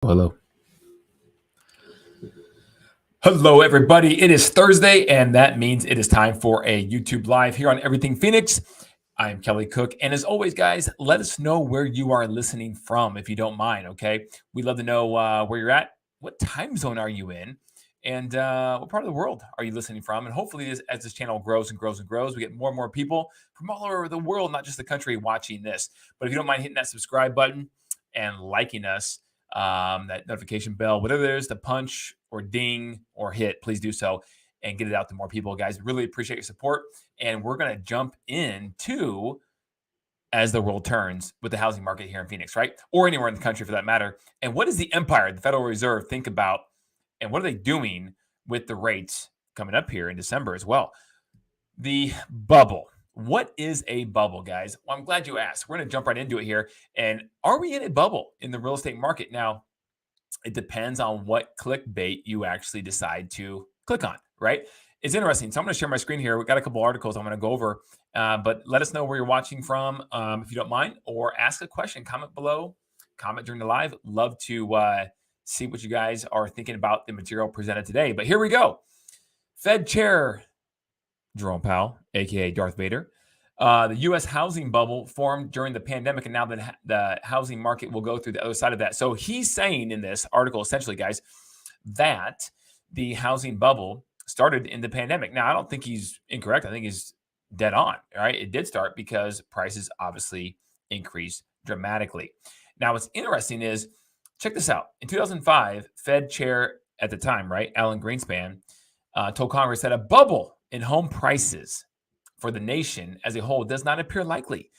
Hello. Hello, everybody. It is Thursday, and that means it is time for a YouTube Live here on Everything Phoenix. I'm Kelly Cook. And as always, guys, let us know where you are listening from, if you don't mind. Okay. We'd love to know where you're at. What time zone are you in? And what part of the world are you listening from? And hopefully, as this channel grows and grows and grows, we get more and more people from all over the world, not just the country, watching this. But if you don't mind hitting that subscribe button and liking us, that notification bell, whatever it is, the punch or ding or hit, please do so and get it out to more people, guys. Really appreciate your support. And we're going to jump into as the world turns with the housing market here in Phoenix, right? Or anywhere in the country for that matter. And what does the empire, the Federal Reserve, think about? And what are they doing with the rates coming up here in December as well? The bubble. What is a bubble, guys? Well, I'm glad you asked. We're going to jump right into it here. And are we in a bubble in the real estate market? Now, it depends on what clickbait you actually decide to click on, right? It's interesting. So I'm going to share my screen here. We've got a couple articles I'm going to go over, but let us know where you're watching from if you don't mind, or ask a question, comment below, comment during the live. Love to see what you guys are thinking about the material presented today. But here we go. Fed Chair Jerome Powell, aka Darth Vader. The U.S. housing bubble formed during the pandemic, and now the housing market will go through the other side of that. So he's saying in this article, essentially, guys, that the housing bubble started in the pandemic. Now, I don't think he's incorrect. I think he's dead on. All right, it did start because prices obviously increased dramatically. Now, what's interesting is, check this out. In 2005, Fed chair at the time, right, Alan Greenspan, told Congress that a bubble in home prices for the nation as a whole does not appear likely.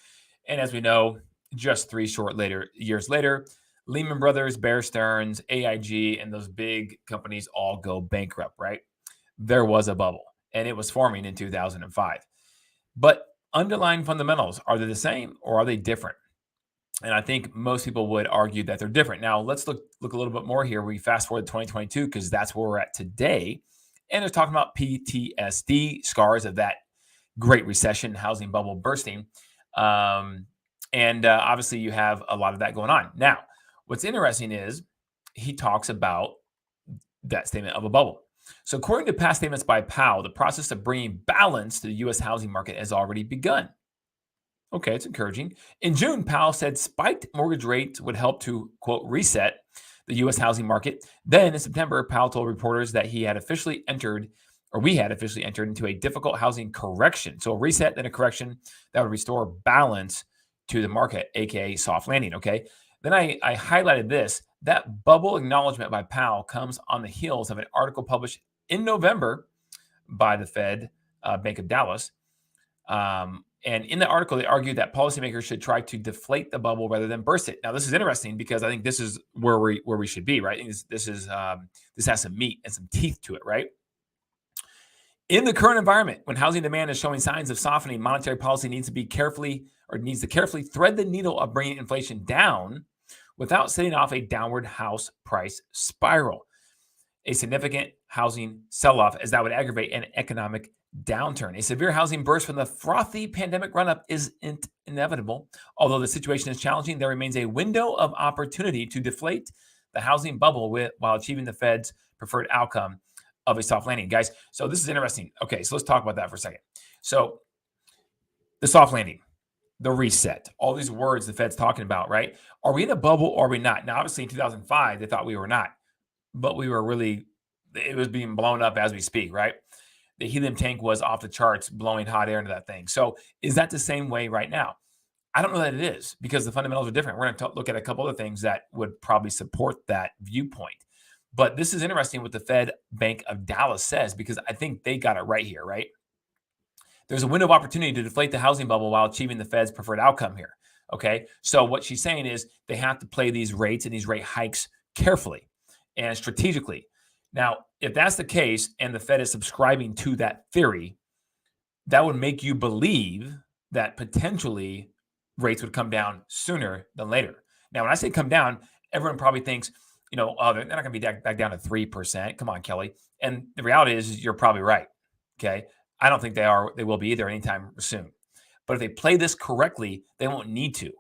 And as we know, just 3 short years later, Lehman Brothers, Bear Stearns, AIG, and those big companies all go bankrupt, right? There was a bubble, and it was forming in 2005. But underlying fundamentals, are they the same or are they different? And I think most people would argue that they're different. Now, let's look a little bit more here. We fast forward to 2022 because that's where we're at today. And they're talking about PTSD, scars of that Great Recession, housing bubble bursting. And obviously, you have a lot of that going on. Now, what's interesting is he talks about that statement of a bubble. So according to past statements by Powell, the process of bringing balance to the U.S. housing market has already begun. Okay, it's encouraging. In June, Powell said spiked mortgage rates would help to, quote, reset the U.S. housing market. Then in September, Powell told reporters that we had officially entered into a difficult housing correction. So a reset, then a correction that would restore balance to the market, aka soft landing. Okay. Then I highlighted this. That bubble acknowledgement by Powell comes on the heels of an article published in November by the Fed, Bank of Dallas. And in the article, they argued that policymakers should try to deflate the bubble rather than burst it. Now, this is interesting because I think this is where we should be, right? This has some meat and some teeth to it, right? In the current environment, when housing demand is showing signs of softening, monetary policy needs to carefully thread the needle of bringing inflation down without setting off a downward house price spiral, a significant housing sell-off, as that would aggravate an economic downturn. A severe housing burst from the frothy pandemic run-up is inevitable. Although the situation is challenging, there remains a window of opportunity to deflate the housing bubble while achieving the Fed's preferred outcome of a soft landing, guys. So this is interesting. Okay, so let's talk about that for a second. So the soft landing, the reset, all these words the Fed's talking about, right? Are we in a bubble or are we not? Now, obviously in 2005, they thought we were not, but we were really, it was being blown up as we speak, right? The helium tank was off the charts, blowing hot air into that thing. So is that the same way right now? I don't know that it is because the fundamentals are different. We're going to look at a couple of things that would probably support that viewpoint. But this is interesting what the Fed Bank of Dallas says, because I think they got it right here, right? There's a window of opportunity to deflate the housing bubble while achieving the Fed's preferred outcome here. Okay. So what she's saying is they have to play these rates and these rate hikes carefully and strategically. Now, if that's the case and the Fed is subscribing to that theory, that would make you believe that potentially rates would come down sooner than later. Now, when I say come down, everyone probably thinks, oh, they're not going to be back down to 3%. Come on, Kelly. And the reality is you're probably right. Okay. I don't think they will be either anytime soon. But if they play this correctly, they won't need to.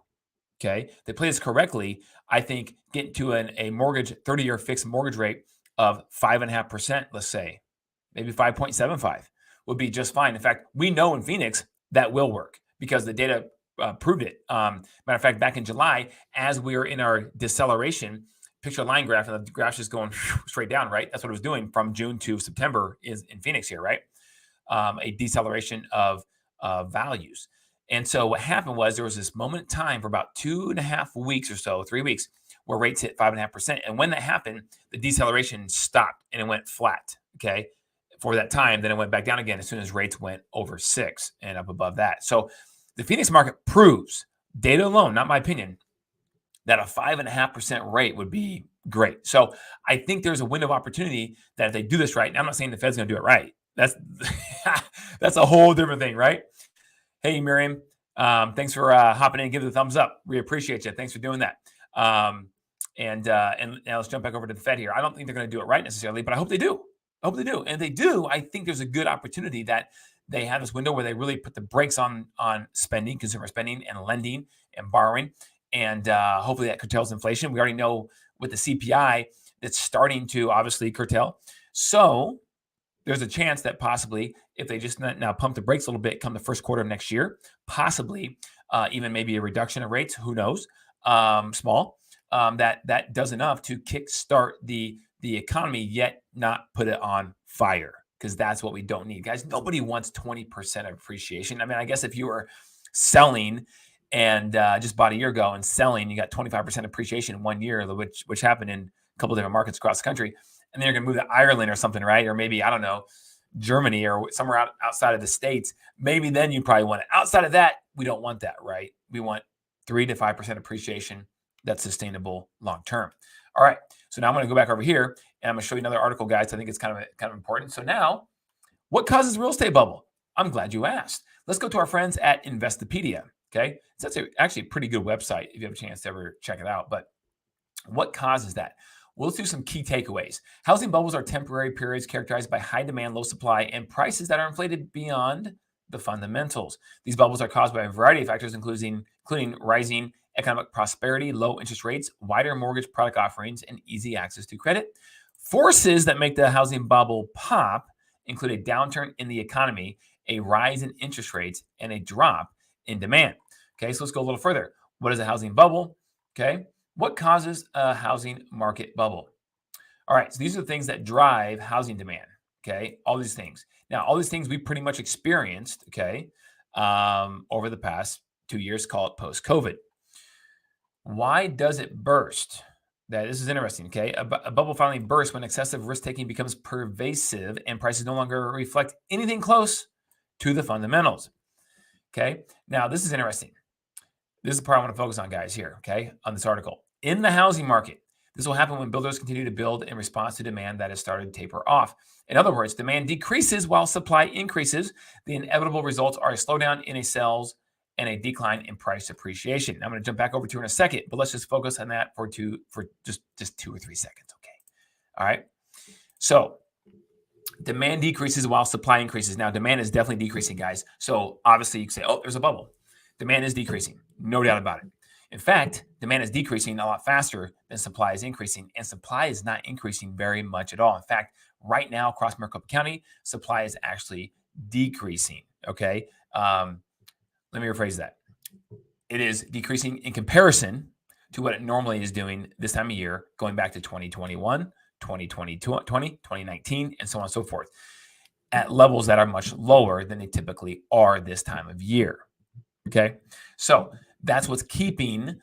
Okay. If they play this correctly, I think getting to a mortgage 30-year fixed mortgage rate of 5.5%, let's say, maybe 5.75 would be just fine. In fact, we know in Phoenix that will work because the data proved it. Matter of fact, back in July, as we were in our deceleration, picture a line graph, and the graph's just going straight down, right? That's what it was doing from June to September is in Phoenix here, right? A deceleration of values. And so what happened was there was this moment in time for about 2.5 weeks or so, 3 weeks, where rates hit 5.5%. And when that happened, the deceleration stopped and it went flat. Okay. For that time, then it went back down again as soon as rates went over 6 and up above that. So the Phoenix market proves, data alone, not my opinion, that a 5.5% rate would be great. So I think there's a window of opportunity that if they do this right, and I'm not saying the Fed's going to do it right. That's that's a whole different thing, right? Hey, Miriam, thanks for hopping in and giving the thumbs up. We appreciate you. Thanks for doing that. And now let's jump back over to the Fed here. I don't think they're going to do it right necessarily, but I hope they do. I hope they do. And if they do, I think there's a good opportunity that they have this window where they really put the brakes on spending, consumer spending, and lending and borrowing. And hopefully that curtails inflation. We already know with the CPI that's starting to obviously curtail. So there's a chance that possibly if they just now pump the brakes a little bit come the first quarter of next year, possibly even maybe a reduction of rates, who knows, small, that does enough to kickstart the economy, yet not put it on fire, because that's what we don't need. Guys, nobody wants 20% of appreciation. I mean, I guess if you were selling and just bought a year ago and selling, you got 25% appreciation in 1 year, which happened in a couple different markets across the country. And then you're going to move to Ireland or something, right? Or maybe, I don't know, Germany or somewhere outside of the States. Maybe then you probably want it. Outside of that, we don't want that, right? We want 3 to 5% appreciation that's sustainable long term. All right. So now I'm going to go back over here and I'm going to show you another article, guys. I think it's kind of important. So now, what causes real estate bubble? I'm glad you asked. Let's go to our friends at Investopedia. Okay. So that's actually a pretty good website if you have a chance to ever check it out. But what causes that? We'll do some key takeaways. Housing bubbles are temporary periods characterized by high demand, low supply, and prices that are inflated beyond the fundamentals. These bubbles are caused by a variety of factors, including rising economic prosperity, low interest rates, wider mortgage product offerings, and easy access to credit. Forces that make the housing bubble pop include a downturn in the economy, a rise in interest rates, and a drop in demand. Okay, so let's go a little further. What is a housing bubble? Okay. What causes a housing market bubble? All right, so these are the things that drive housing demand, okay? All these things. Now, all these things we pretty much experienced, okay, over the past 2 years, call it post-COVID. Why does it burst? This is interesting, okay? A bubble finally bursts when excessive risk-taking becomes pervasive and prices no longer reflect anything close to the fundamentals, okay? Now, this is interesting. This is the part I want to focus on, guys, here, okay, on this article. In the housing market, this will happen when builders continue to build in response to demand that has started to taper off. In other words, demand decreases while supply increases. The inevitable results are a slowdown in sales and a decline in price appreciation. I'm going to jump back over to in a second, but let's just focus on that for just 2 or 3 seconds, okay? All right. So demand decreases while supply increases. Now, demand is definitely decreasing, guys. So obviously you can say, oh, there's a bubble. Demand is decreasing, no doubt about it. In fact, demand is decreasing a lot faster than supply is increasing, and supply is not increasing very much at all. In fact, right now across Maricopa County, supply is actually decreasing, okay? Let me rephrase that. It is decreasing in comparison to what it normally is doing this time of year, going back to 2021, 2019, and so on and so forth, at levels that are much lower than they typically are this time of year. Okay, so that's what's keeping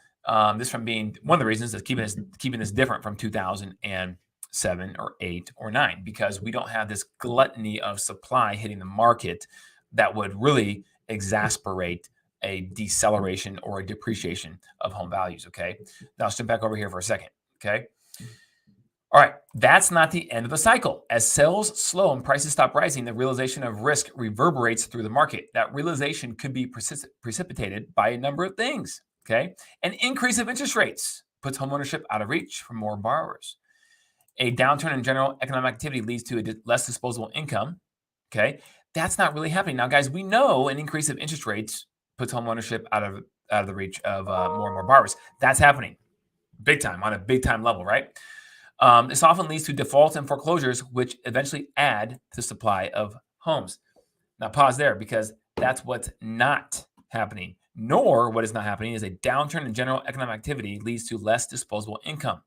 this from being one of the reasons that's keeping this different from 2007 or 8 or 9, because we don't have this gluttony of supply hitting the market that would really exasperate a deceleration or a depreciation of home values. Okay, now let's jump back over here for a second. Okay. All right, that's not the end of the cycle. As sales slow and prices stop rising, the realization of risk reverberates through the market. That realization could be precipitated by a number of things, okay? An increase of interest rates puts homeownership out of reach for more borrowers. A downturn in general economic activity leads to less disposable income, okay? That's not really happening. Now, guys, we know an increase of interest rates puts homeownership out of the reach of more and more borrowers. That's happening. big time, on a big time level, right? This often leads to defaults and foreclosures, which eventually add to the supply of homes. Now, pause there because that's what's not happening. Nor what is not happening is a downturn in general economic activity leads to less disposable income,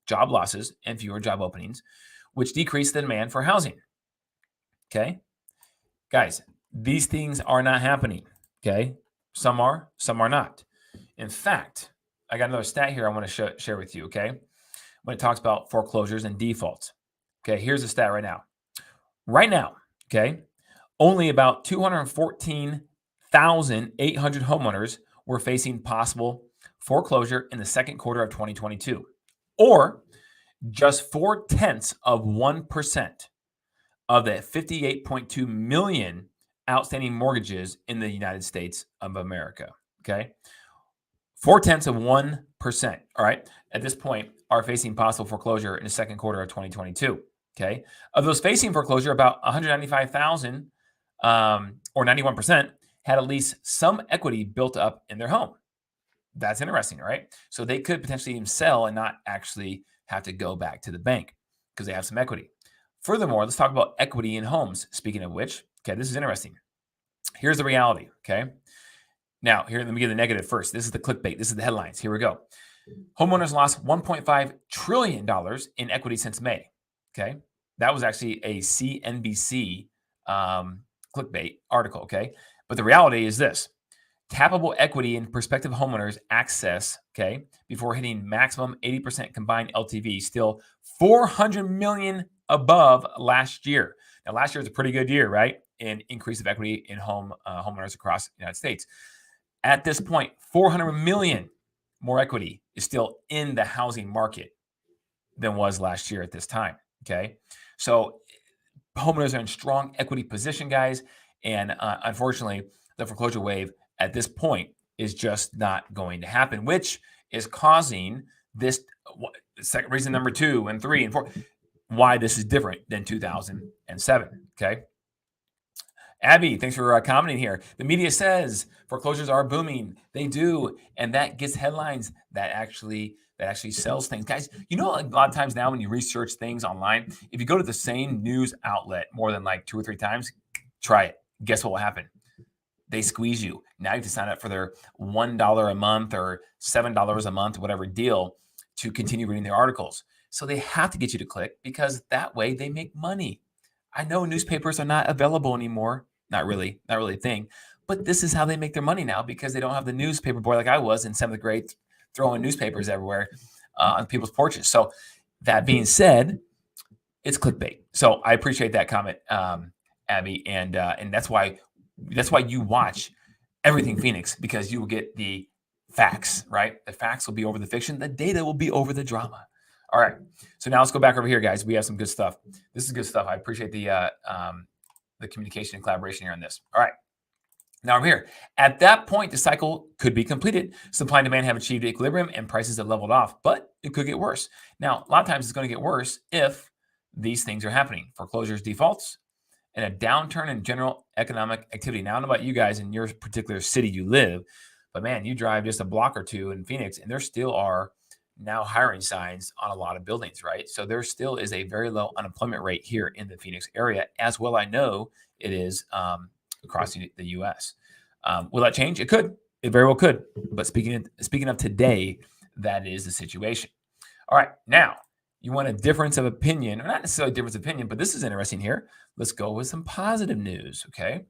job losses, and fewer job openings, which decrease the demand for housing. Okay, guys, these things are not happening. Okay, some are not. In fact, I got another stat here I want to share with you. Okay, when it talks about foreclosures and defaults. Okay, here's the stat right now. Right now, okay, only about 214,800 homeowners were facing possible foreclosure in the second quarter of 2022, or just 0.4% of the 58.2 million outstanding mortgages in the United States of America. Okay. 0.4%. All right. At this point, are facing possible foreclosure in the second quarter of 2022. Okay. Of those facing foreclosure, about 195,000 or 91% had at least some equity built up in their home. That's interesting, right? So they could potentially even sell and not actually have to go back to the bank because they have some equity. Furthermore, let's talk about equity in homes. Speaking of which, okay, this is interesting. Here's the reality, okay? Now, here, let me give the negative first. This is the clickbait. This is the headlines. Here we go. Homeowners lost $1.5 trillion in equity since May, okay? That was actually a CNBC clickbait article, okay? But the reality is this. Tappable equity in prospective homeowners access, okay, before hitting maximum 80% combined LTV, still 400 million above last year. Now, last year was a pretty good year, right? In increase of equity in homeowners across the United States. At this point, 400 million more equity is still in the housing market than was last year at this time, okay? So homeowners are in strong equity position, guys, and unfortunately, the foreclosure wave at this point is just not going to happen, which is causing this second reason number 2 and 3 and 4 why this is different than 2007. Okay. Abby, thanks for commenting here. The media says foreclosures are booming. They do, and that gets headlines. That actually sells things, guys. You know, a lot of times now when you research things online, if you go to the same news outlet more than like 2 or 3 times, try it. Guess what will happen? They squeeze you. Now you have to sign up for their $1 a month or $7 a month, whatever deal, to continue reading their articles. So they have to get you to click because that way they make money. I know newspapers are not available anymore. Not really a thing. But this is how they make their money now because they don't have the newspaper boy like I was in 7th grade throwing newspapers everywhere on people's porches. So that being said, it's clickbait. So I appreciate that comment, Abby, and that's why you watch Everything Phoenix, because you will get the facts, right? The facts will be over the fiction. The data will be over the drama. All right. So now let's go back over here, guys. We have some good stuff. This is good stuff. I appreciate the communication and collaboration here on this. All right. Now we're here. At that point, the cycle could be completed. Supply and demand have achieved equilibrium and prices have leveled off, but it could get worse. Now, a lot of times it's going to get worse if these things are happening. Foreclosures, defaults, and a downturn in general economic activity. Now, I don't know about you guys in your particular city you live, but man, you drive just a block or two in Phoenix, and there still are now hiring signs on a lot of buildings, right? So there still is a very low unemployment rate here in the Phoenix area, as well I know it is across the U.S. Will that change? It could. It very well could. But speaking of today, that is the situation. All right, now you want a difference of opinion, or not necessarily a difference of opinion, but this is interesting here. Let's go with some positive news, okay?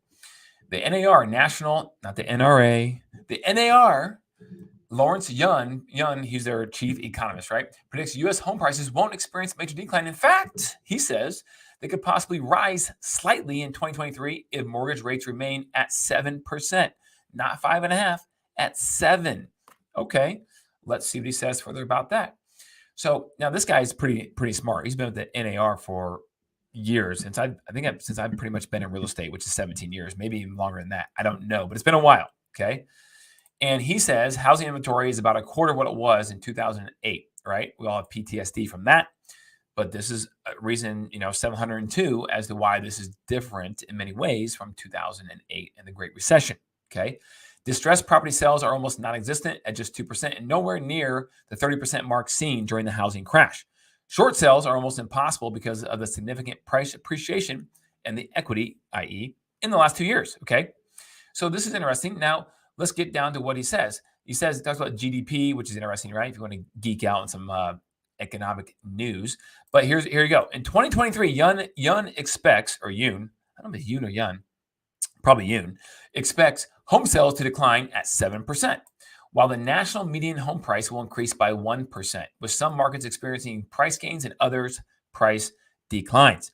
The NAR, not the NRA, the NAR, Lawrence Yun, he's their chief economist, right? Predicts U.S. home prices won't experience a major decline. In fact, he says they could possibly rise slightly in 2023 if mortgage rates remain at 7%, not 5.5%, at 7%. Okay, let's see what he says further about that. So now this guy is pretty smart. He's been with the NAR for years since I've pretty much been in real estate, which is 17 years, maybe even longer than that. I don't know, but it's been a while. Okay. And he says housing inventory is about a quarter of what it was in 2008, right? We all have PTSD from that. But this is a reason, 702 as to why this is different in many ways from 2008 and the Great Recession. Okay. Distressed property sales are almost non-existent at just 2% and nowhere near the 30% mark seen during the housing crash. Short sales are almost impossible because of the significant price appreciation and the equity, i.e., in the last 2 years. Okay. So this is interesting. Now, let's get down to what he says. He talks about GDP, which is interesting, right? If you want to geek out on some economic news. But here you go. In 2023, Yun expects, or Yoon, I don't know if it's Yoon or Yun, probably Yoon, expects home sales to decline at 7%, while the national median home price will increase by 1%, with some markets experiencing price gains and others price declines.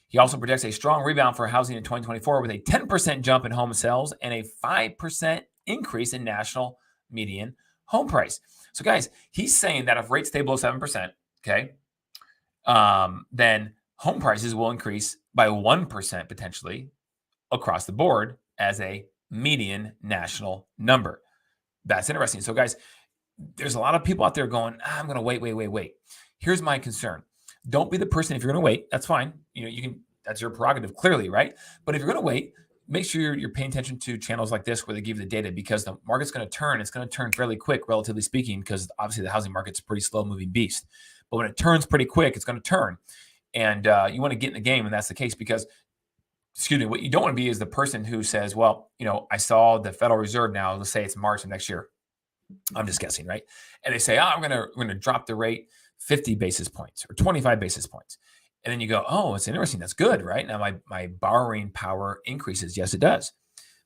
He also projects a strong rebound for housing in 2024 with a 10% jump in home sales and a 5% increase in national median home price. So guys, he's saying that if rates stay below 7%, okay, then home prices will increase by 1% potentially across the board as a median national number. That's interesting. So guys, there's a lot of people out there going, I'm going to wait. Here's my concern. Don't be the person, if you're going to wait, that's fine. You can, that's your prerogative clearly, right? But if you're going to wait, make sure you're paying attention to channels like this where they give you the data, because the market's going to turn. It's going to turn fairly quick, relatively speaking, because obviously the housing market's a pretty slow moving beast. But when it turns pretty quick, it's going to turn. And you want to get in the game, and that's the case, because what you don't want to be is the person who says, well, I saw the Federal Reserve now, let's say it's March of next year. I'm just guessing, right? And they say, we're going to drop the rate 50 basis points or 25 basis points. And then you go, oh, it's interesting. That's good, right? Now my borrowing power increases. Yes, it does.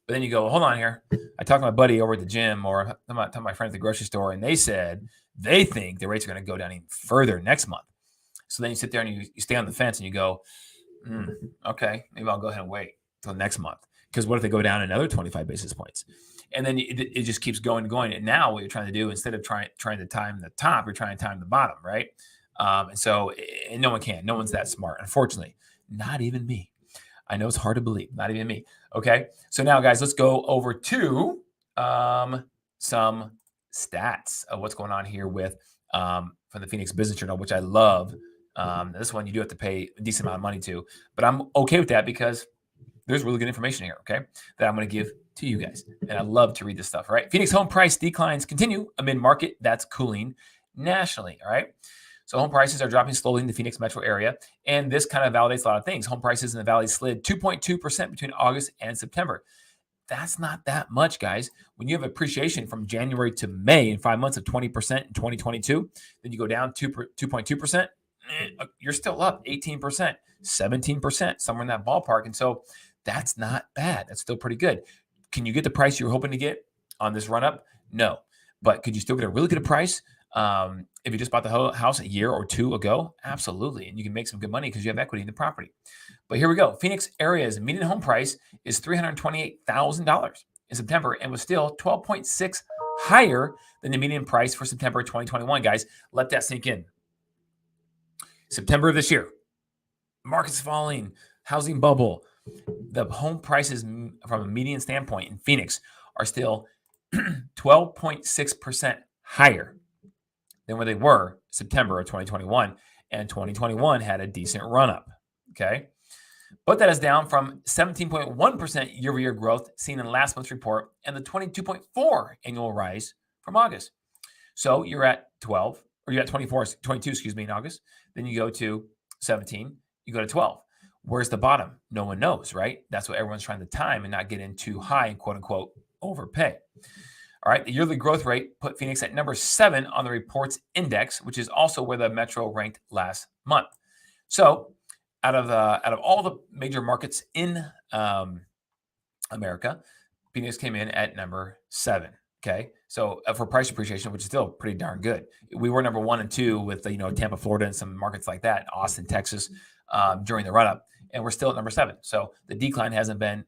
But then you go, hold on here. I talked to my buddy over at the gym, or talked to my friend at the grocery store, and they said they think the rates are going to go down even further next month. So then you sit there and you stay on the fence and you go, okay, maybe I'll go ahead and wait till next month. Because what if they go down another 25 basis points? And then it just keeps going and going. And now what you're trying to do, instead of trying to time the top, you're trying to time the bottom, right? And no one can. No one's that smart, unfortunately. Not even me. I know it's hard to believe. Not even me. Okay. So now, guys, let's go over to some stats of what's going on here with from the Phoenix Business Journal, which I love. This one you do have to pay a decent amount of money to, but I'm okay with that because there's really good information here, okay, that I'm going to give to you guys. And I love to read this stuff, all right? Phoenix home price declines continue amid market that's cooling nationally, all right? So home prices are dropping slowly in the Phoenix metro area, and this kind of validates a lot of things. Home prices in the valley slid 2.2% between August and September. That's not that much, guys. When you have appreciation from January to May in 5 months of 20% in 2022, then you go down 2.2%, you're still up 18%, 17%, somewhere in that ballpark. And so that's not bad. That's still pretty good. Can you get the price you were hoping to get on this run up? No. But could you still get a really good price if you just bought the house a year or two ago? Absolutely. And you can make some good money because you have equity in the property. But here we go. Phoenix area's median home price is $328,000 in September and was still 12.6 higher than the median price for September 2021. Guys, let that sink in. September of this year, market's falling, housing bubble. The home prices from a median standpoint in Phoenix are still 12.6% higher than where they were September of 2021. And 2021 had a decent run up. Okay. But that is down from 17.1% year-over-year growth seen in last month's report and the 22.4 annual rise from August. So you're at 12, or you're at 22, in August. Then you go to 17, you go to 12. Where's the bottom? No one knows, right? That's what everyone's trying to time and not get in too high and quote unquote overpay. All right. The yearly growth rate put Phoenix at number 7 on the reports index, which is also where the metro ranked last month. So out of all the major markets in America, Phoenix came in at number 7. Okay. So for price appreciation, which is still pretty darn good. We were number 1 and 2 with, Tampa, Florida, and some markets like that, Austin, Texas, during the run up, and we're still at number 7. So the decline hasn't been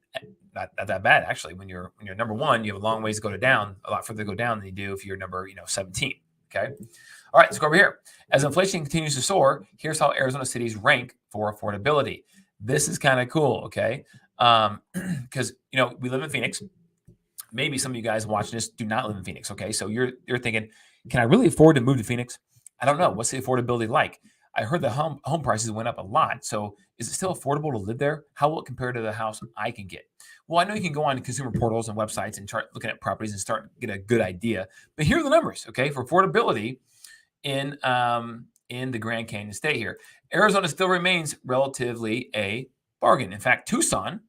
not that bad, actually. When you're number 1, you have a long ways to go down, a lot further to go down than you do if you're number, 17. Okay. All right, let's go over here. As inflation continues to soar, here's how Arizona cities rank for affordability. This is kind of cool. Okay. Because, we live in Phoenix. Maybe some of you guys watching this do not live in Phoenix. Okay. So you're thinking, can I really afford to move to Phoenix? I don't know. What's the affordability like? I heard the home prices went up a lot. So is it still affordable to live there? How will it compare to the house I can get? Well, I know you can go on to consumer portals and websites and start looking at properties and start get a good idea. But here are the numbers, okay, for affordability in the Grand Canyon State here. Arizona still remains relatively a bargain. In fact, Tucson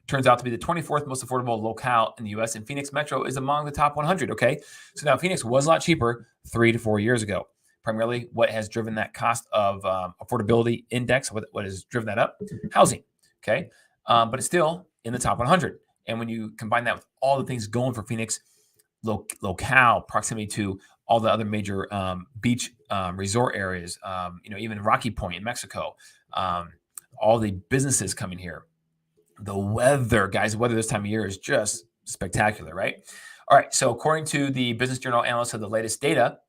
turns out to be the 24th most affordable locale in the U.S., and Phoenix Metro is among the top 100. Okay, so now Phoenix was a lot cheaper 3 to 4 years ago. Primarily, what has driven that cost of affordability index? What has driven that up? Housing. Okay, but it's still in the top 100. And when you combine that with all the things going for Phoenix, locale, proximity to all the other major beach resort areas, even Rocky Point in Mexico, all the businesses coming here. The weather, guys, the weather this time of year is just spectacular, right? All right, so according to the Business Journal analyst of the latest data,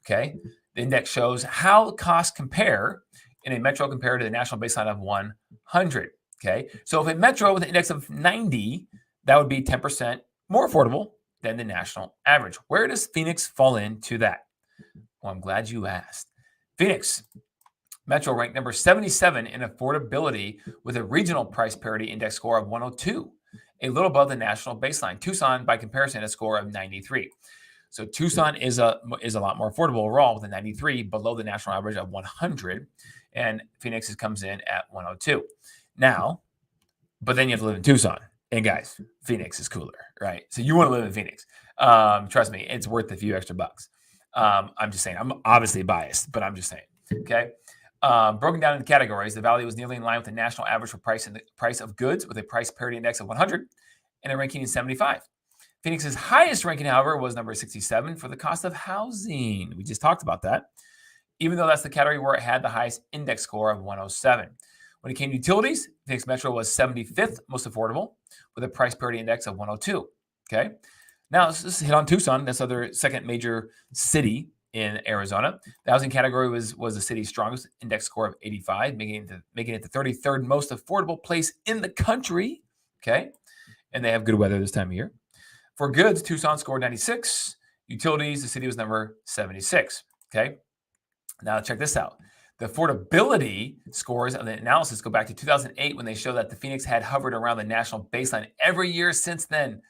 okay, the index shows how costs compare in a metro compared to the national baseline of 100, okay? So if a metro with an index of 90, that would be 10% more affordable than the national average. Where does Phoenix fall into that? Well, I'm glad you asked. Phoenix Metro ranked number 77 in affordability with a regional price parity index score of 102, a little above the national baseline. Tucson, by comparison, a score of 93. So Tucson is a lot more affordable overall with a 93, below the national average of 100, and Phoenix comes in at 102. Now, but then you have to live in Tucson. And guys, Phoenix is cooler, right? So you want to live in Phoenix. Trust me, it's worth a few extra bucks. I'm just saying, I'm obviously biased, but I'm just saying, okay? Broken down into categories, the valley was nearly in line with the national average for price and the price of goods with a price parity index of 100 and a ranking in 75. Phoenix's highest ranking, however, was number 67 for the cost of housing. We just talked about that, even though that's the category where it had the highest index score of 107. When it came to utilities, Phoenix Metro was 75th most affordable with a price parity index of 102. Okay. Now let's hit on Tucson. That's other second major city in Arizona. The housing category was the city's strongest index score of 85, making it the 33rd most affordable place in the country. Okay. And they have good weather this time of year. For goods, Tucson scored 96. Utilities, the city was number 76. Okay. Now check this out. The affordability scores of the analysis go back to 2008 when they show that the Phoenix had hovered around the national baseline every year since then,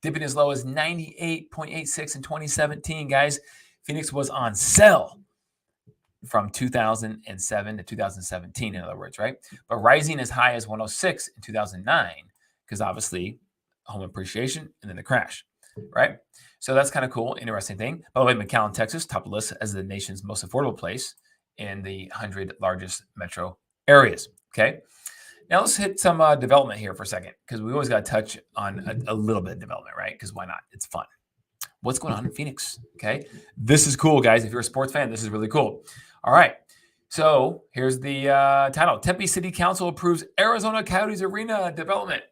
dipping as low as 98.86 in 2017. Guys, Phoenix was on sale from 2007 to 2017, in other words, right? But rising as high as 106 in 2009, because obviously home appreciation and then the crash, right? So that's kind of cool, interesting thing. By the way, McAllen, Texas, top of the list as the nation's most affordable place in the 100 largest metro areas. Okay. Now let's hit some development here for a second, because we always got to touch on a little bit of development, right? Because why not? It's fun. What's going on in Phoenix? Okay. This is cool, guys. If you're a sports fan, this is really cool. All right. So here's the title. Tempe City Council approves Arizona Coyotes Arena development.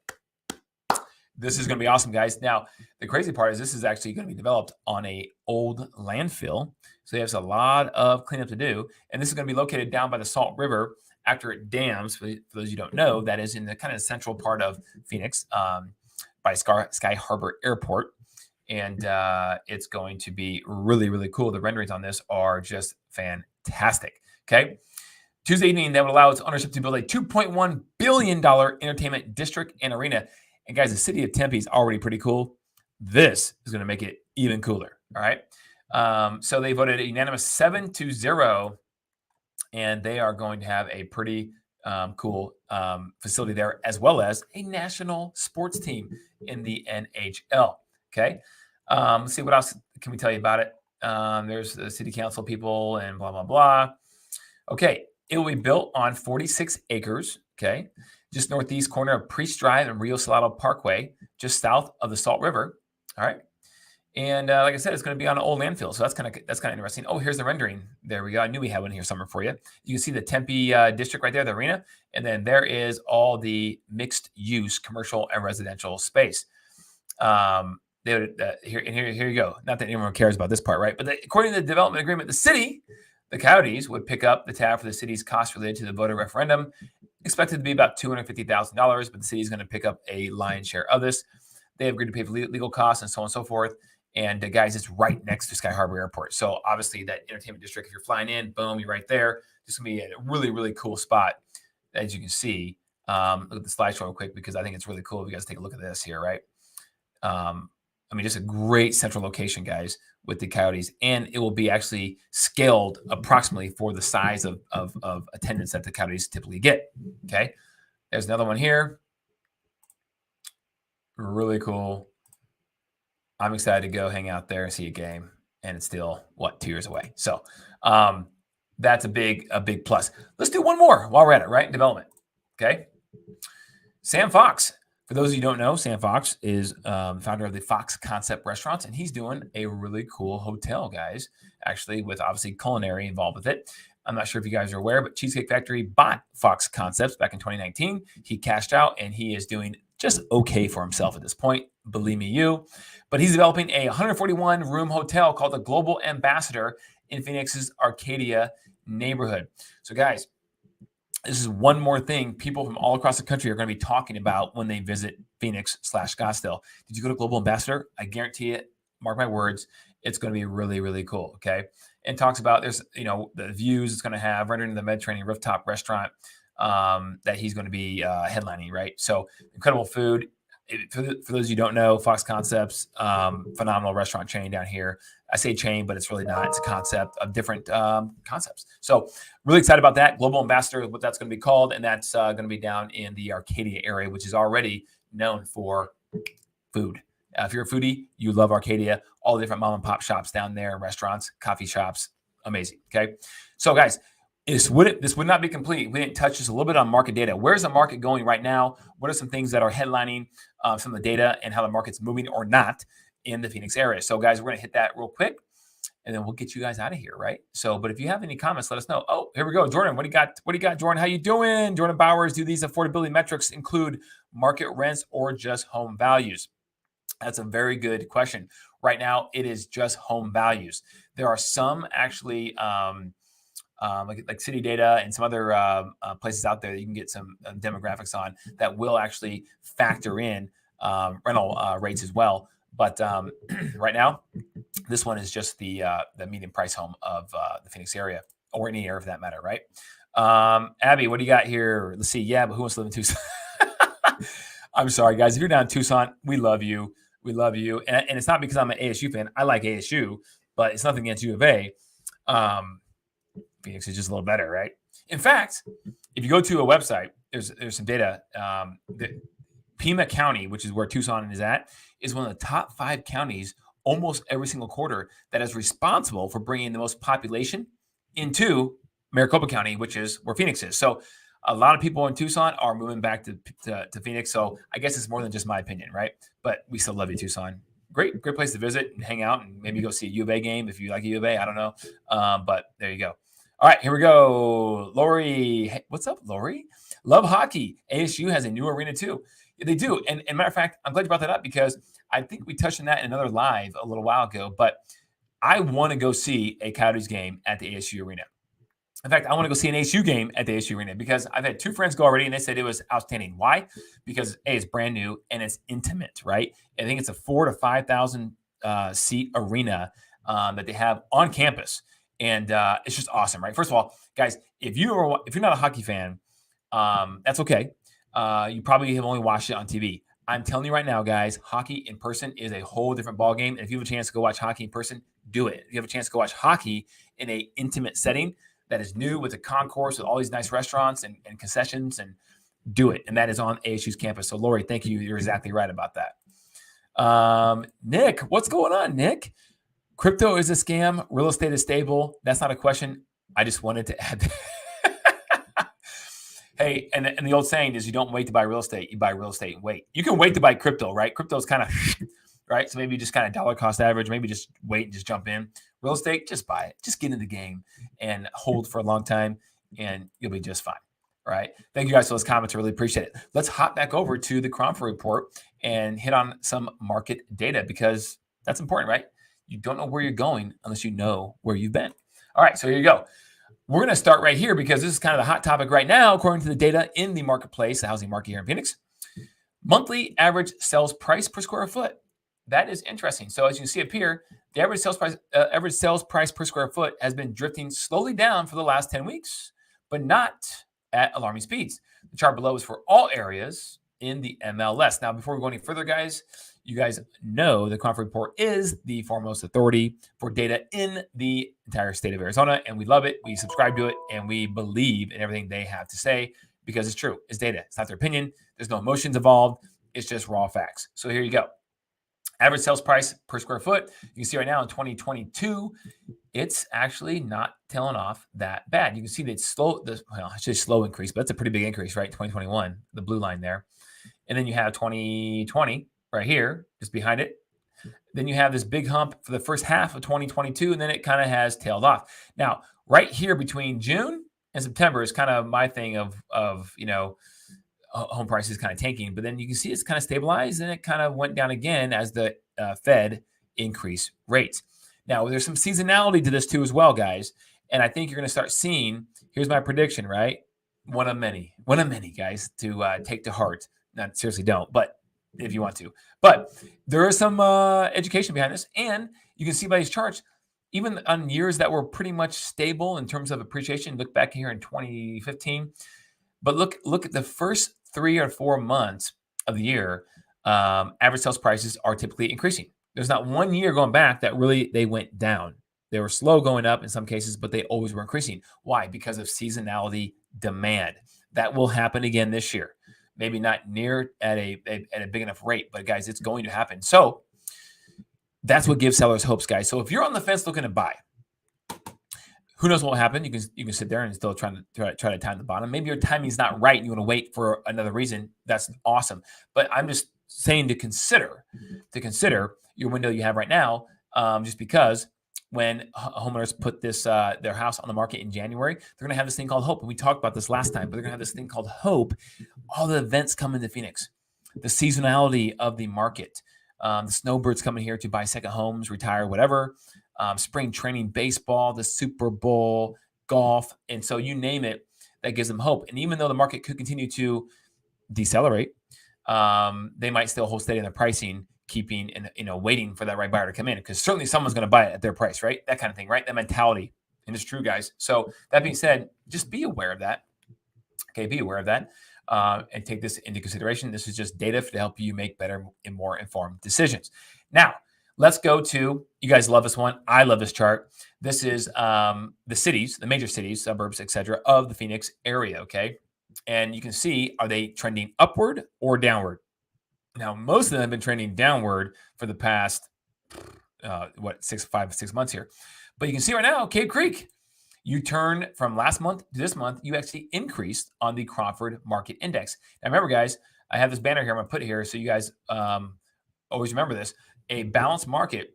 This is going to be awesome, guys. Now, the crazy part is this is actually going to be developed on a old landfill. So there's a lot of cleanup to do. And this is going to be located down by the Salt River after it dams. For those you don't know, that is in the kind of central part of Phoenix by Sky Harbor Airport. And it's going to be really, really cool. The renderings on this are just fantastic. Okay. Tuesday evening, that would allow its ownership to build a $2.1 billion entertainment district and arena. And guys, the city of Tempe is already pretty cool. This is going to make it even cooler. All right. So they voted a unanimous 7-0, and they are going to have a pretty cool facility there, as well as a national sports team in the NHL. Okay. Let's see what else can we tell you about it. There's the city council people and blah, blah, blah. Okay. It will be built on 46 acres. Okay. Just northeast corner of Priest Drive and Rio Salado Parkway, just south of the Salt River. All right. And like I said, it's going to be on an old landfill. So that's kind of interesting. Oh, here's the rendering. There we go. I knew we had one here somewhere for you. You can see the Tempe district right there, the arena. And then there is all the mixed use commercial and residential space. Here you go. Not that anyone cares about this part, right? But according to the development agreement, the city, the Coyotes, would pick up the tab for the city's costs related to the voter referendum, expected to be about $250,000, but the city is going to pick up a lion's share of this. They have agreed to pay for legal costs and so on and so forth. And guys, it's right next to Sky Harbor Airport. So obviously that entertainment district, if you're flying in, boom, you're right there. It's going to be a really, really cool spot, as you can see. Look at the slideshow real quick, because I think it's really cool if you guys take a look at this here, right? I mean, just a great central location, guys, with the Coyotes, and it will be actually scaled approximately for the size of attendance that the Coyotes typically get. Okay, there's another one here. Really cool. I'm excited to go hang out there and see a game, and it's still 2 years away. So that's a big plus. Let's do one more while we're at it, right? Development. Okay. Sam Fox. For those of you who don't know, Sam Fox is founder of the Fox Concept Restaurants, and he's doing a really cool hotel, guys, actually, with obviously culinary involved with it. I'm not sure if you guys are aware, but Cheesecake Factory bought Fox Concepts back in 2019. He cashed out, and he is doing just okay for himself at this point. Believe me, you. But he's developing a 141-room hotel called the Global Ambassador in Phoenix's Arcadia neighborhood. So, guys, this is one more thing people from all across the country are going to be talking about when they visit Phoenix/Scottsdale. Did you go to Global Ambassador? I guarantee it. Mark my words. It's going to be really, really cool. Okay. And talks about there's, the views it's going to have right into the Mediterranean rooftop restaurant that he's going to be headlining. Right. So incredible food. For those who don't know, Fox Concepts, phenomenal restaurant chain down here. I say chain, but it's really not. It's a concept of different concepts. So really excited about that. Global Ambassador is what that's going to be called. And that's going to be down in the Arcadia area, which is already known for food. If you're a foodie, you love Arcadia. All the different mom and pop shops down there, restaurants, coffee shops. Amazing. Okay. So guys, this would not be complete. We didn't touch just a little bit on market data. Where's the market going right now? What are some things that are headlining some of the data and how the market's moving or not in the Phoenix area? So, guys, we're going to hit that real quick, and then we'll get you guys out of here, right? So, but if you have any comments, let us know. Oh, here we go. Jordan, what do you got? What do you got, Jordan? How you doing? Jordan Bowers, do these affordability metrics include market rents or just home values? That's a very good question. Right now, it is just home values. There are some actually like City Data and some other places out there that you can get some demographics on that will actually factor in rental rates as well. But right now, this one is just the median price home of the Phoenix area, or any area for that matter, right? Abby, what do you got here? Let's see. Yeah, but who wants to live in Tucson? I'm sorry, guys. If you're down in Tucson, we love you. We love you. And it's not because I'm an ASU fan. I like ASU, but it's nothing against U of A. Phoenix is just a little better, right? In fact, if you go to a website, there's some data. Pima County, which is where Tucson is at, is one of the top 5 counties almost every single quarter that is responsible for bringing the most population into Maricopa County, which is where Phoenix is. So a lot of people in Tucson are moving back to Phoenix. So I guess it's more than just my opinion, right? But we still love you, Tucson. Great place to visit and hang out and maybe go see a U of A game if you like U of A. I don't know. But there you go. All right, here we go. Lori, hey, what's up, Lori? Love hockey. ASU has a new arena too. Yeah, they do. And matter of fact, I'm glad you brought that up because I think we touched on that in another live a little while ago. But I want to go see a Coyotes game at the ASU arena. In fact, I want to go see an ASU game at the ASU arena because I've had 2 friends go already and they said it was outstanding. Why? Because A, it's brand new and it's intimate, right? I think it's a 4,000 to 5,000 seat arena that they have on campus. And it's just awesome, right? First of all, guys, if you're not a hockey fan, that's okay. You probably have only watched it on TV. I'm telling you right now, guys, hockey in person is a whole different ballgame. And if you have a chance to go watch hockey in person, do it. If you have a chance to go watch hockey in an intimate setting that is new with a concourse with all these nice restaurants and concessions, and do it. And that is on ASU's campus. So, Lori, thank you. You're exactly right about that. Nick, what's going on, Nick? Crypto is a scam. Real estate is stable. That's not a question. I just wanted to add that. Hey, and the old saying is you don't wait to buy real estate. You buy real estate and wait. You can wait to buy crypto, right? Crypto is kind of, right? So maybe just kind of dollar cost average. Maybe just wait and just jump in. Real estate, just buy it. Just get in the game and hold for a long time and you'll be just fine. All right. Thank you guys for those comments. I really appreciate it. Let's hop back over to the Cromford report and hit on some market data because that's important, right? You don't know where you're going unless you know where you've been. All right, so here you go. We're going to start right here because this is kind of the hot topic right now, according to the data in the marketplace, the housing market here in Phoenix. Monthly average sales price per square foot. That is interesting. So as you can see up here, the average sales price per square foot has been drifting slowly down for the last 10 weeks. but not at alarming speeds. The chart below is for all areas in the MLS. Now, before we go any further, guys, you guys know the Cromford report is the foremost authority for data in the entire state of Arizona, and we love it. We subscribe to it, and we believe in everything they have to say because it's true. It's data. It's not their opinion. There's no emotions involved. It's just raw facts. So here you go. Average sales price per square foot. You can see right now in 2022, it's actually not tailing off that bad. You can see that it's slow, it's just slow increase, but it's a pretty big increase, right? 2021, the blue line there. And then you have 2020 right here, just behind it. Then you have this big hump for the first half of 2022, and then it kind of has tailed off. Now, right here between June and September is kind of my thing of home prices kind of tanking, but then you can see it's kind of stabilized and it kind of went down again as the Fed increased rates. Now, there's some seasonality to this too as well, guys. And I think you're going to start seeing, here's my prediction, right? One of many, guys, to take to heart. Not seriously, don't, but if you want to. But there is some education behind this. And you can see by these charts, even on years that were pretty much stable in terms of appreciation, look back here in 2015. But look at the first 3 or 4 months of the year, average sales prices are typically increasing. There's not one year going back that really they went down. They were slow going up in some cases, but they always were increasing. Why? Because of seasonality demand. That will happen again this year. Maybe not near at a big enough rate, but guys, it's going to happen. So that's what gives sellers hopes, guys. So if you're on the fence looking to buy, who knows what will happen? You can sit there and still try to time the bottom. Maybe your timing is not right and you want to wait for another reason. That's awesome. But I'm just saying to consider your window you have right now, just because when homeowners put this their house on the market in January, they're going to have this thing called hope. And we talked about this last time, but they're going to have this thing called hope. All the events come into Phoenix, the seasonality of the market, the snowbirds coming here to buy second homes, retire, whatever. Spring training, baseball, the Super Bowl, golf. And so you name it, that gives them hope. And even though the market could continue to decelerate, they might still hold steady in their pricing, keeping and waiting for that right buyer to come in, because certainly someone's going to buy it at their price, right? That kind of thing, right? That mentality. And it's true, guys. So that being said, just be aware of that. Okay, be aware of that. And take this into consideration. This is just data to help you make better and more informed decisions. Now, let's go to, you guys love this one. I love this chart. This is the cities, the major cities, suburbs, etc., of the Phoenix area, okay? And you can see, are they trending upward or downward? Now, most of them have been trending downward for the past, 5 to 6 months here. But you can see right now, Cave Creek, you turn from last month to this month, you actually increased on the Cromford Market Index. Now, remember, guys, I have this banner here I'm going to put here so you guys always remember this. A balanced market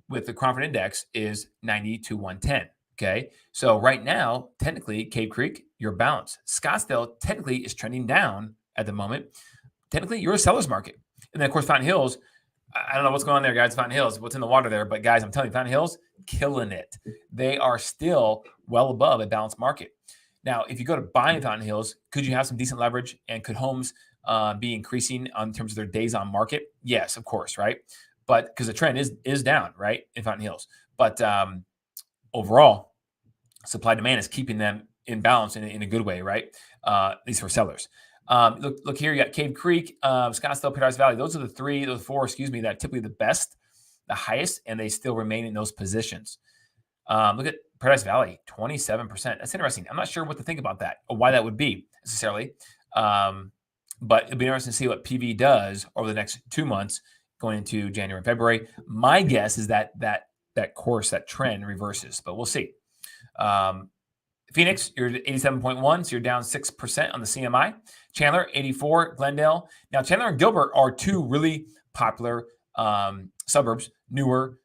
with the Cromford Index is 90 to 110. Okay. So right now, technically, Cave Creek, you're balanced. Scottsdale technically is trending down at the moment. Technically, you're a seller's market. And then, of course, Fountain Hills, I don't know what's going on there, guys. Fountain Hills, what's in the water there? But, guys, I'm telling you, Fountain Hills, killing it. They are still well above a balanced market. Now, if you go to buy in Fountain Hills, could you have some decent leverage? And could homes be increasing in terms of their days on market? Yes, of course, right? But because the trend is down, right, in Fountain Hills. But overall, supply demand is keeping them in balance in a good way, right? At least for sellers. Look here, you got Cave Creek, Scottsdale, Paradise Valley. Those are those four, that are typically the best, the highest, and they still remain in those positions. Look at Paradise Valley, 27%. That's interesting. I'm not sure what to think about that or why that would be necessarily. But it'll be interesting to see what PV does over the next 2 months going into January and February. My guess is that trend reverses, but we'll see. Phoenix, you're at 87.1, so you're down 6% on the CMI. Chandler, 84. Glendale. Now, Chandler and Gilbert are two really popular suburbs, newer,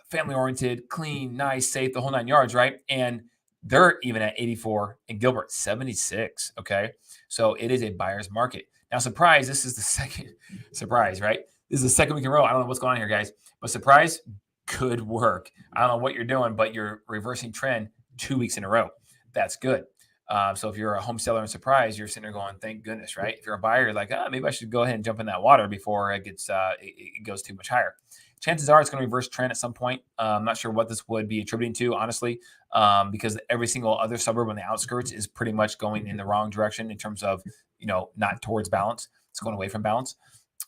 family-oriented, clean, nice, safe, the whole 9 yards, right? And they're even at 84, and Gilbert, 76, okay? So it is a buyer's market. Now, Surprise, this is the second Surprise, right? This is the second week in a row. I don't know what's going on here, guys, but Surprise could work. I don't know what you're doing, but you're reversing trend 2 weeks in a row. That's good. So if you're a home seller in Surprise, you're sitting there going, thank goodness, right? If you're a buyer, you're like, maybe I should go ahead and jump in that water before it goes too much higher. Chances are it's going to reverse trend at some point. I'm not sure what this would be attributing to, honestly, because every single other suburb on the outskirts is pretty much going in the wrong direction in terms of, not towards balance. It's going away from balance.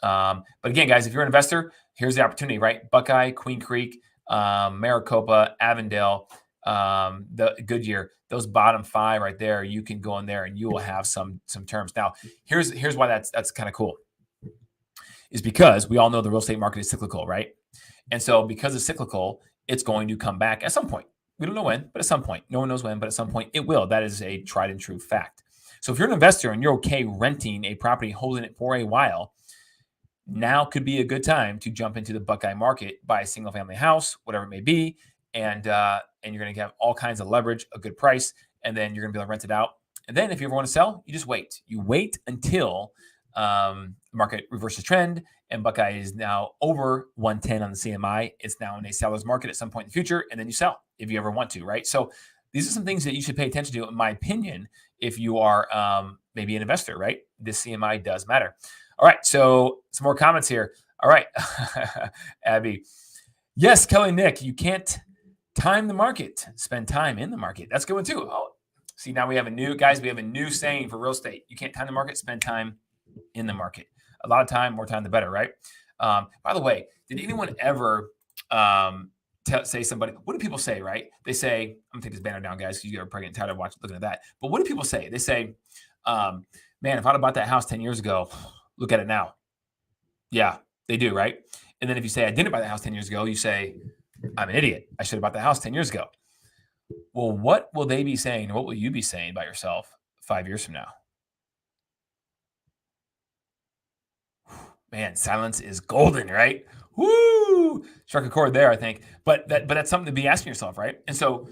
But again, guys, if you're an investor, here's the opportunity, right? Buckeye, Queen Creek, Maricopa, Avondale, the Goodyear, those bottom 5 right there, you can go in there and you will have some terms. Now, here's why that's kind of cool, is because we all know the real estate market is cyclical, right? And so because it's cyclical, it's going to come back at some point. We don't know when, but at some point. No one knows when, but at some point it will. That is a tried and true fact. So if you're an investor and you're okay renting a property, holding it for a while, now could be a good time to jump into the Buckeye market, buy a single family house, whatever it may be, and you're going to have all kinds of leverage, a good price, and then you're going to be able to rent it out. And then if you ever want to sell, you just wait. You wait until the market reverses trend, and Buckeye is now over 110 on the CMI. It's now in a seller's market at some point in the future, and then you sell if you ever want to, right? So these are some things that you should pay attention to, in my opinion, if you are maybe an investor, right? This CMI does matter. All right, so some more comments here. All right, Abby. Yes, Kelly, Nick, you can't time the market. Spend time in the market. That's a good one too. Oh, see, now we have a new saying for real estate. You can't time the market, spend time in the market. A lot of time, more time, the better, right? By the way, did anyone ever say somebody, what do people say, right? They say, I'm gonna take this banner down, guys, because you are probably getting tired of looking at that. But what do people say? They say, man, if I'd have bought that house 10 years ago, look at it now. Yeah, they do, right? And then if you say, I didn't buy the house 10 years ago, you say, I'm an idiot. I should have bought the house 10 years ago. Well, what will they be saying? What will you be saying about yourself 5 years from now? Man, silence is golden, right? Woo! Struck a chord there, I think. But that's something to be asking yourself, right? And so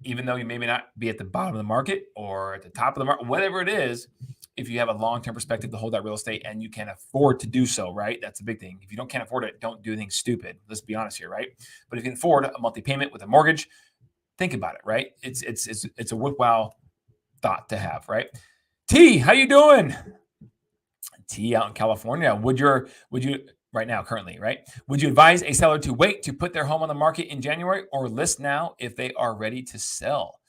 even though you maybe not be at the bottom of the market or at the top of the market, whatever it is, if you have a long-term perspective to hold that real estate and you can afford to do so, right? That's a big thing. If you can't afford it, don't do anything stupid. Let's be honest here, right? But if you can afford a monthly payment with a mortgage, think about it, right? It's a worthwhile thought to have, right? T, how you doing? T out in California. Would you right now, currently, right? Would you advise a seller to wait to put their home on the market in January or list now if they are ready to sell?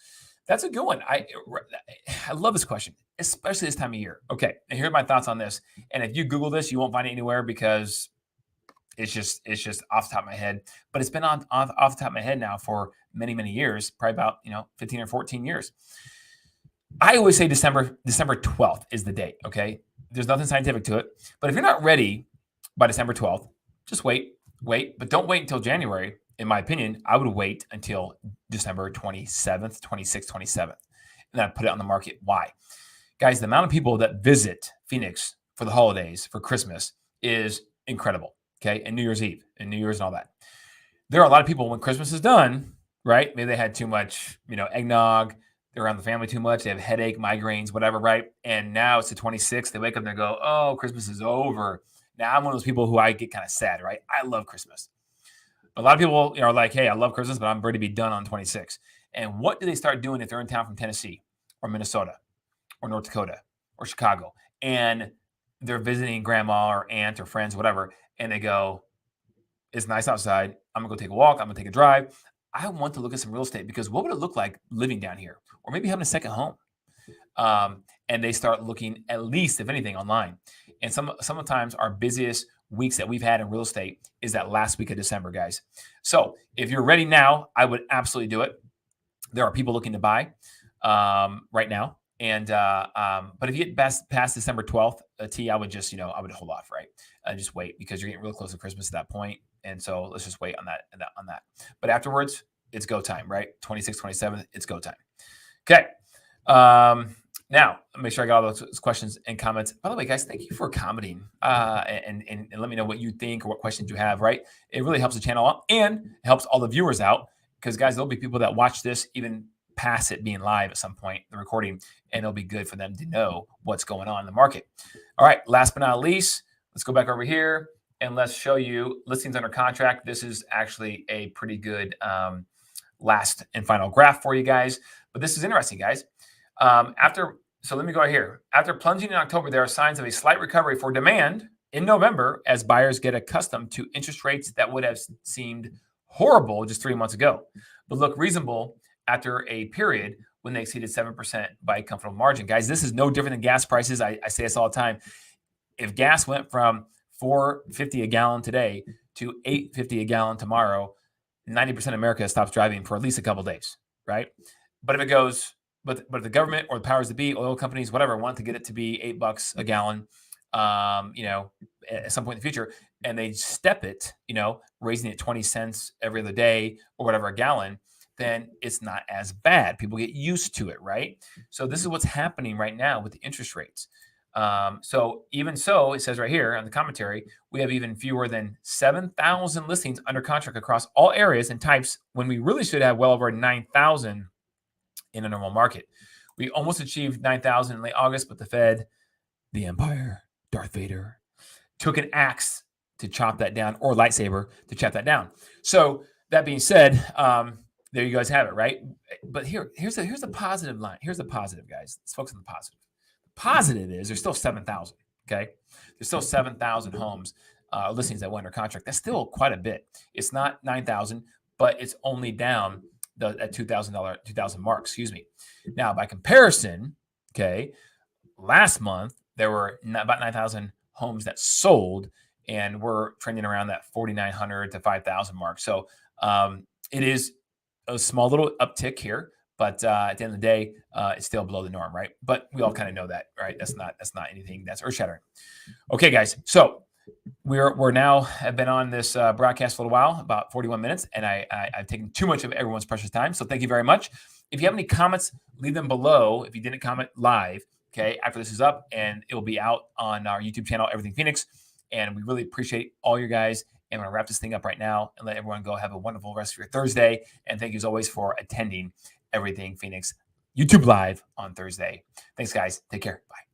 That's a good one. I love this question, especially this time of year. Okay, and here are my thoughts on this. And if you Google this, you won't find it anywhere because it's just off the top of my head. But it's been off the top of my head now for many, many years, probably about 15 or 14 years. I always say December 12th is the date. Okay, there's nothing scientific to it. But if you're not ready by December 12th, just wait, but don't wait until January. In my opinion, I would wait until December 27th, 26th, 27th, and then I'd put it on the market. Why? Guys, the amount of people that visit Phoenix for the holidays, for Christmas, is incredible, okay? And New Year's Eve and New Year's and all that. There are a lot of people when Christmas is done, right? Maybe they had too much, eggnog. They're around the family too much. They have headache, migraines, whatever, right? And now it's the 26th. They wake up and they go, oh, Christmas is over. Now, I'm one of those people who I get kind of sad, right? I love Christmas. But a lot of people are like, hey, I love Christmas, but I'm ready to be done on 26. And what do they start doing if they're in town from Tennessee or Minnesota or North Dakota or Chicago? And they're visiting grandma or aunt or friends, whatever. And they go, it's nice outside. I'm going to go take a walk. I'm going to take a drive. I want to look at some real estate because what would it look like living down here or maybe having a second home? And they start looking at least, if anything, online. And sometimes our busiest weeks that we've had in real estate is that last week of December, guys. So if you're ready now, I would absolutely do it. There are people looking to buy right now. And but if you get past December 12th, I would just, I would hold off, right? Just wait because you're getting real close to Christmas at that point. And so let's just wait on that. But afterwards, it's go time, right? 26th, 27th, it's go time. Okay. Now, make sure I got all those questions and comments. By the way, guys, thank you for commenting and let me know what you think or what questions you have, right? It really helps the channel out and helps all the viewers out because, guys, there'll be people that watch this even past it being live at some point, the recording, and it'll be good for them to know what's going on in the market. All right, last but not least, let's go back over here and let's show you listings under contract. This is actually a pretty good last and final graph for you guys, but this is interesting, guys. So let me go right here. After plunging in October, there are signs of a slight recovery for demand, in November as buyers get accustomed to interest rates that would have seemed horrible just 3 months ago, but look reasonable after a period when they exceeded 7% by a comfortable margin. Guys, this is no different than gas prices. I say this all the time. If gas went from $4.50 a gallon today to $8.50 a gallon tomorrow, 90% of America stops driving for at least a couple of days, right? But if it goes, but the government or the powers that be, oil companies, whatever, want to get it to be $8 a gallon, at some point in the future, and they step it, raising it 20 cents every other day or whatever a gallon, then it's not as bad. People get used to it, right? So this is what's happening right now with the interest rates. So even so, it says right here on the commentary, we have even fewer than 7,000 listings under contract across all areas and types when we really should have well over 9,000 in a normal market. We almost achieved 9,000 in late August, but the Fed, the Empire, Darth Vader, took an axe to chop that down, or lightsaber to chop that down. So that being said, there you guys have it, right? But here's the positive line. Here's the positive, guys. Let's focus on the positive. The positive is there's still 7,000. Okay, there's still 7,000 homes listings that went under contract. That's still quite a bit. It's not 9,000, but it's only down at $2,000 mark. Excuse me. Now, by comparison, okay, last month there were about 9,000 homes that sold, and we're trending around that 4,900 to 5,000 mark. So it is a small little uptick here, but at the end of the day, it's still below the norm, right? But we all kind of know that, right? That's not anything that's earth shattering. Okay, guys. So we're now have been on this broadcast for a little while, about 41 minutes, and I've taken too much of everyone's precious time. So thank you very much. If you have any comments, leave them below. If you didn't comment live, okay, after this is up, and it will be out on our YouTube channel, Everything Phoenix. And we really appreciate all you guys. And I'm going to wrap this thing up right now and let everyone go have a wonderful rest of your Thursday. And thank you as always for attending Everything Phoenix YouTube Live on Thursday. Thanks, guys. Take care. Bye.